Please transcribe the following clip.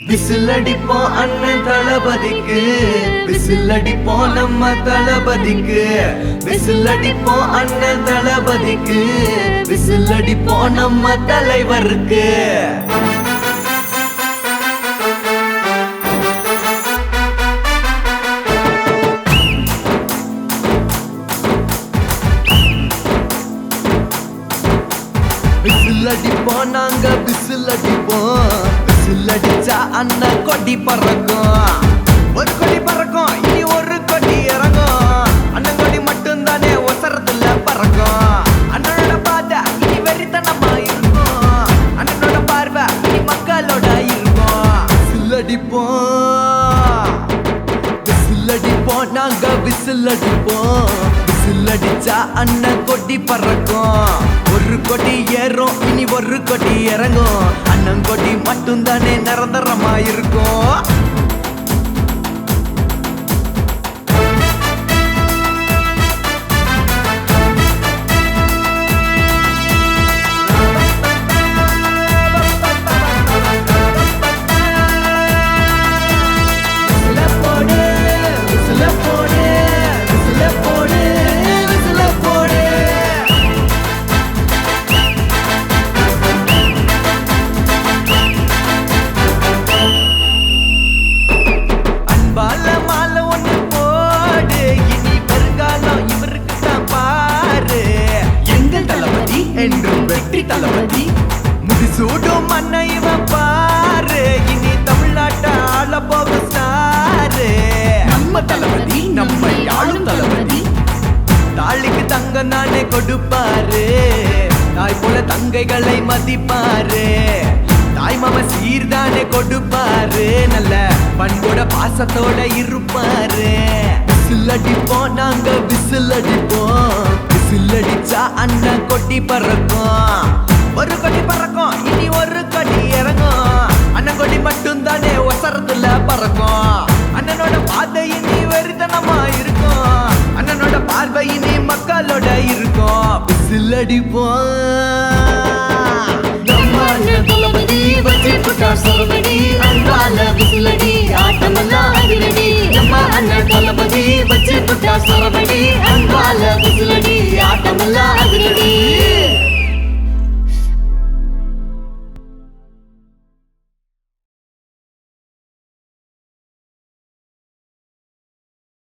Whistle அடிப்போம் அண்ணன் தளபதிக்கு, விசில் அடிப்போம் நம்ம தளபதிக்கு, விசில் அடிப்போம் அண்ணன் தளபதிக்கு, விசில் அடிப்போம் நம்ம தலைவருக்கு. விசில் அடிப்போம் நாங்க விசில் அடிப்போம், விசில் அடிச்சா அண்ணன் கொடி பறக்கும். ஒரு கொடி பறக்கும் இனி ஒரு கொடி இறங்கும். அண்ணன் கொடி மட்டும் தானே ஒசரத்துல பறக்கும். அண்ணனோட பாதை இனி வெறித்தனமா இருக்கும். அண்ணனோட பார்வை இனி மக்களோட இருக்கும். விசில் அடிப்போம், விசில் அடிப்போம் நாங்க விசில் அடிப்போம், விசில் அடிச்சா அண்ணன் கொடி பறக்கும். ஒரு கொடி ஏறும் இனி ஒரு கொடி இறங்கும். அண்ணன் கொடி மட்டும் தானே நிரந்தரமா இருக்கும். என்றும் வெற்றி தளபதி முடிசூடும் மண்ணை இவன் பாரு. இனி தமிழ்நாட்டை ஆள போக ஸ்டாரு. நம்ம தளபதி நம்ம ஆளும் தளபதி. தாலிக்கு தங்கம் நானே கொடுப்பாரு. தாய் போல தங்கைகளை மதிப்பாரு. தாய் மாம சீர்தானே கொடுப்பாரு. நல்ல பண்போட பாசத்தோட இருப்பாரு. விசில் அடிப்போம் நாங்க விசில் அடிப்போம், விசில் அடிச்சா அண்ணன் கொடி பறக்கும். ஒரு கொடி பறக்கும் இனி ஒரு கொடி இறங்கும். அண்ணன் கொடி மட்டும் தானே ஒசரத்துல பறக்கும். அண்ணனோட பாதை இனி வெறித்தனமா இருக்கும். அண்ணனோட பார்வை இனி மக்களோட இருக்கும். விசில் அடிப்போம் நம்ம அண்ணன் தளபதி வச்சு புட்டா சரவடி. அன்பால விசிலடி ஆட்டமெல்லாம் அதிரடி. நம்ம அண்ணன் தளபதி வச்சு புட்டா சரவடி. அன்பால விசிலடி